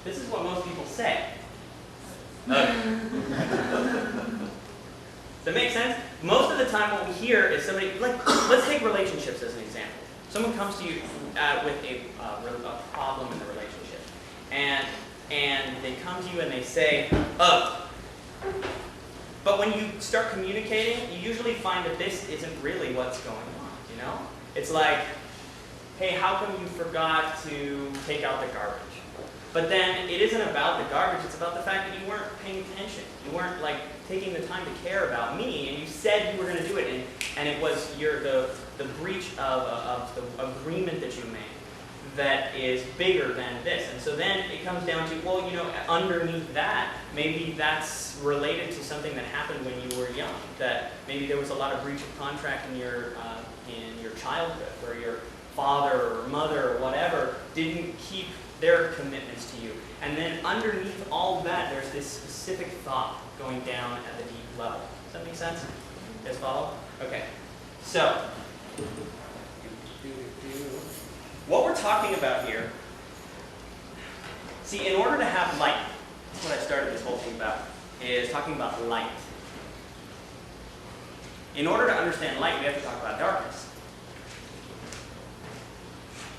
This is what most people say. Does that make sense? Most of the time what we hear is somebody, like, let's take relationships as an example. Someone comes to you with a problem in the relationship. And they come to you and they say, but when you start communicating, you usually find that this isn't really what's going on, you know? It's like, hey, how come you forgot to take out the garbage? But then it isn't about the garbage, it's about the fact that you weren't paying attention. You weren't like taking the time to care about me, and you said you were going to do it, and it was the breach of the agreement that you made that is bigger than this. And so then it comes down to, well, you know, underneath that, maybe that's related to something that happened when you were young, that maybe there was a lot of breach of contract in your childhood, where your father or mother or whatever didn't keep their commitments to you. And then underneath all that, there's this specific thought going down at the deep level. Does that make sense? You guys follow? Okay. So, what we're talking about here, see, in order to have light, that's what I started this whole thing about, is talking about light. In order to understand light, we have to talk about darkness.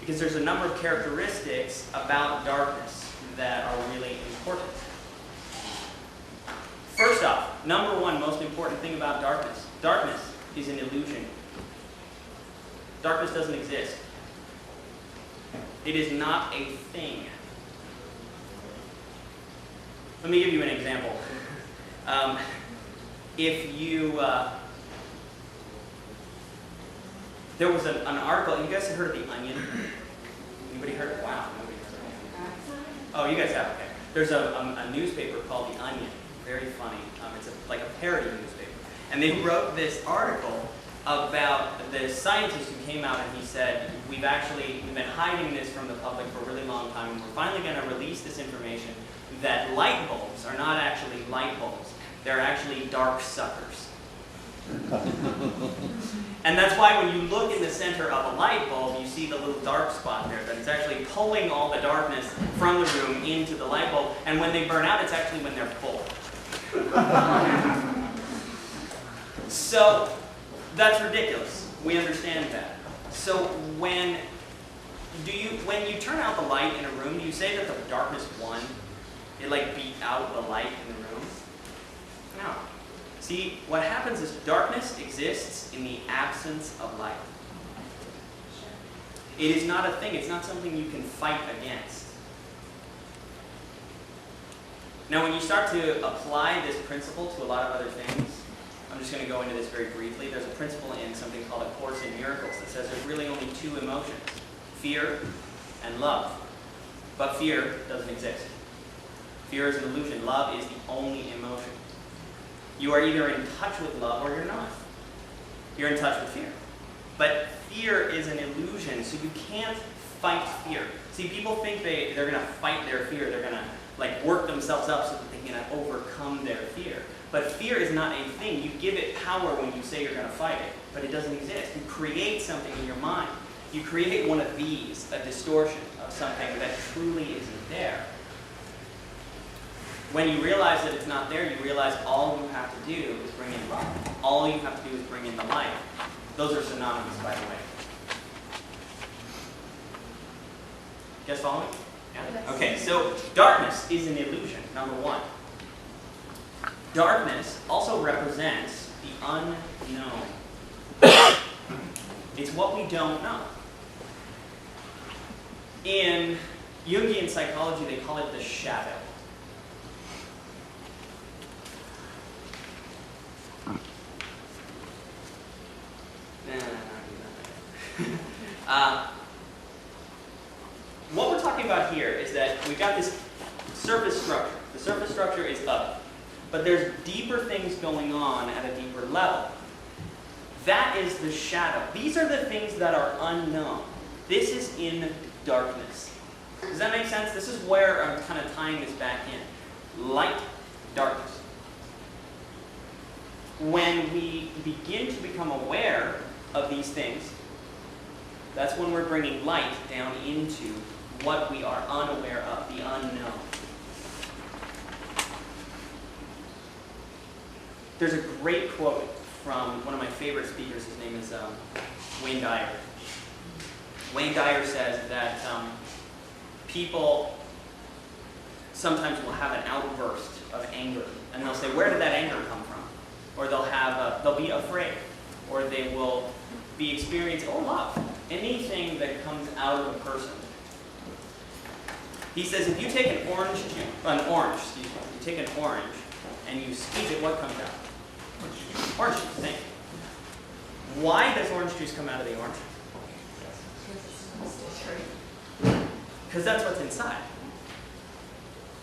Because there's a number of characteristics about darkness that are really important. First off, number one most important thing about darkness. Darkness is an illusion. Darkness doesn't exist. It is not a thing. Let me give you an example. There was an article, you guys have heard of The Onion? Anybody heard of it? Wow, nobody heard of it. Oh, you guys have, okay. There's a newspaper called The Onion, very funny. It's like a parody newspaper. And they wrote this article about the scientist who came out and he said, we've been hiding this from the public for a really long time, and we're finally going to release this information that light bulbs are not actually light bulbs. They're actually dark suckers. And that's why when you look in the center of a light bulb, you see the little dark spot there, that it's actually pulling all the darkness from the room into the light bulb, and when they burn out, it's actually when they're full. So, that's ridiculous. We understand that. So when you turn out the light in a room, do you say that the darkness won? It like beat out the light in the room? No. See, what happens is darkness exists in the absence of light. It is not a thing. It's not something you can fight against. Now, when you start to apply this principle to a lot of other things, I'm just going to go into this very briefly. There's a principle in something called A Course in Miracles that says there's really only two emotions, fear and love. But fear doesn't exist. Fear is an illusion. Love is the only emotion. You are either in touch with love or you're not. You're in touch with fear. But fear is an illusion, so you can't fight fear. See, people think they're going to fight their fear. They're going to like work themselves up so that they can overcome their fear. But fear is not a thing. You give it power when you say you're going to fight it, but it doesn't exist. You create something in your mind. You create one of these, a distortion of something that truly isn't there. When you realize that it's not there, you realize all you have to do is bring in love. All you have to do is bring in the light. Those are synonymous, by the way. You guys follow me? Yeah? Okay, so darkness is an illusion, number one. Darkness also represents the unknown. It's what we don't know. In Jungian psychology, they call it the shadow. What we're talking about here is that we've got this surface structure. The surface structure is up. But there's deeper things going on at a deeper level. That is the shadow. These are the things that are unknown. This is in darkness. Does that make sense? This is where I'm kind of tying this back in. Light, darkness. When we begin to become aware of these things, that's when we're bringing light down into what we are unaware of, the unknown. There's a great quote from one of my favorite speakers. His name is Wayne Dyer. Wayne Dyer says that people sometimes will have an outburst of anger, and they'll say, "Where did that anger come from?" Or they'll be afraid, or they will be experiencing love. Anything that comes out of a person. He says, if you take an orange, you take an orange and you squeeze it, what comes out? Orange juice. Thank you. Why does orange juice come out of the orange? Because that's what's inside.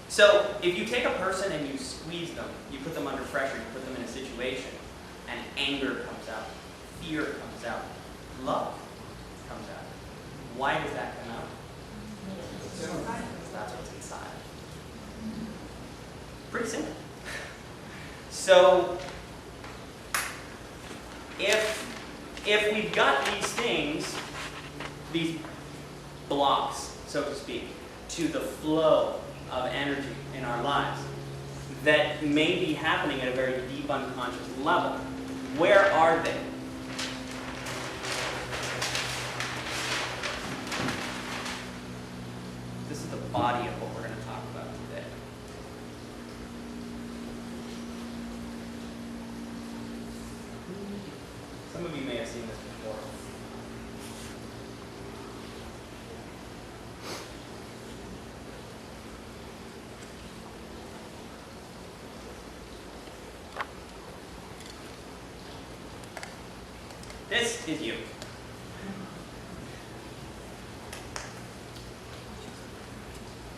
So if you take a person and you squeeze them, you put them under pressure, you put them in a situation, and anger comes out, fear comes out, love comes out. Why does that come out? Because that's what's inside. Pretty simple. So if we've got these things, these blocks, so to speak, to the flow of energy in our lives that may be happening at a very deep unconscious level, where are they? This is the body of what we're going to talk about today. Some of you may have seen this before. This is you.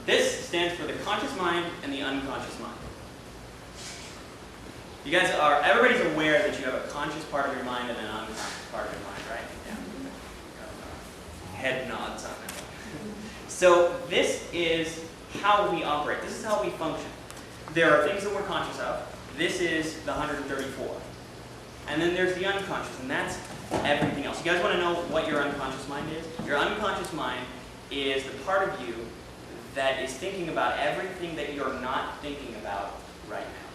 This stands for the conscious mind and the unconscious mind. Everybody's aware that you have a conscious part of your mind and an unconscious part of your mind, right? Yeah. Head nods on that one. So this is how we operate. This is how we function. There are things that we're conscious of. This is the 134. And then there's the unconscious, and that's everything else. You guys want to know what your unconscious mind is? Your unconscious mind is the part of you that is thinking about everything that you're not thinking about right now.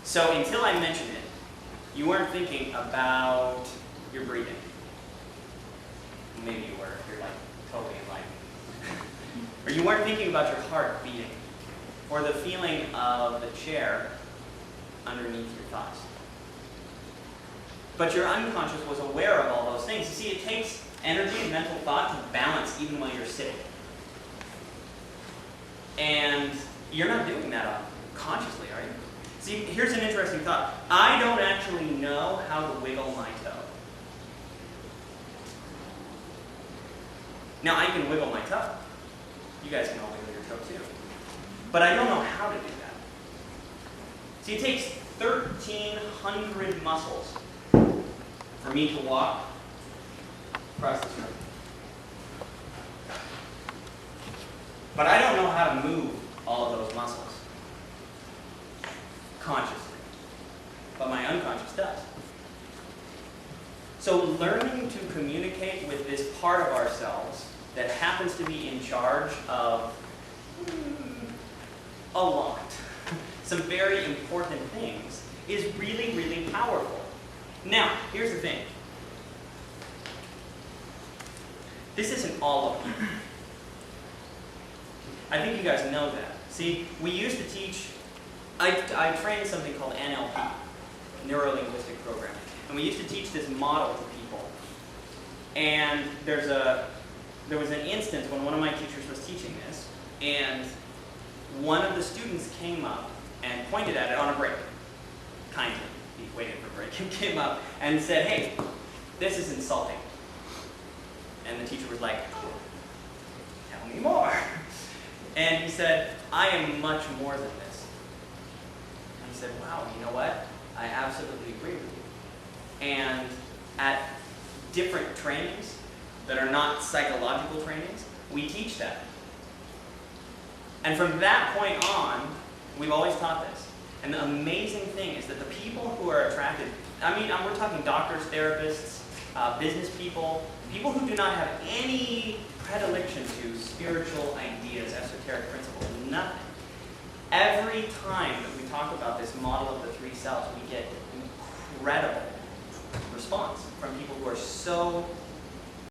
So until I mentioned it, you weren't thinking about your breathing. Maybe you were, if you're like totally enlightened. Or you weren't thinking about your heart beating, or the feeling of the chair underneath your thighs. But your unconscious was aware of all those things. You see, it takes energy and mental thought to balance even while you're sitting. And you're not doing that consciously, are you? See, here's an interesting thought. I don't actually know how to wiggle my toe. Now, I can wiggle my toe. You guys can all wiggle your toe too. But I don't know how to do that. See, it takes 1,300 muscles for me to walk across this room. But I don't know how to move all of those muscles consciously. But my unconscious does. So learning to communicate with this part of ourselves that happens to be in charge of a lot, some very important things, is really, really powerful. Now, here's the thing. This isn't all of you. I think you guys know that. See, we used to teach, I trained something called NLP, Neuro-Linguistic Programming. And we used to teach this model to people. And there was an instance when one of my teachers was teaching this, and one of the students came up and pointed at it on a break. Kindly. He waited for a break. He came up and said, "Hey, this is insulting." And the teacher was like, "Oh, tell me more." And he said, "I am much more than this." And he said, "Wow, you know what? I absolutely agree with you." And at different trainings that are not psychological trainings, we teach that. And from that point on, we've always taught this. And the amazing thing is that the people who are attracted, we're talking doctors, therapists, business people, people who do not have any predilection to spiritual ideas, esoteric principles, nothing. Every every time that we talk about this model of the three selves, we get incredible response from people who are so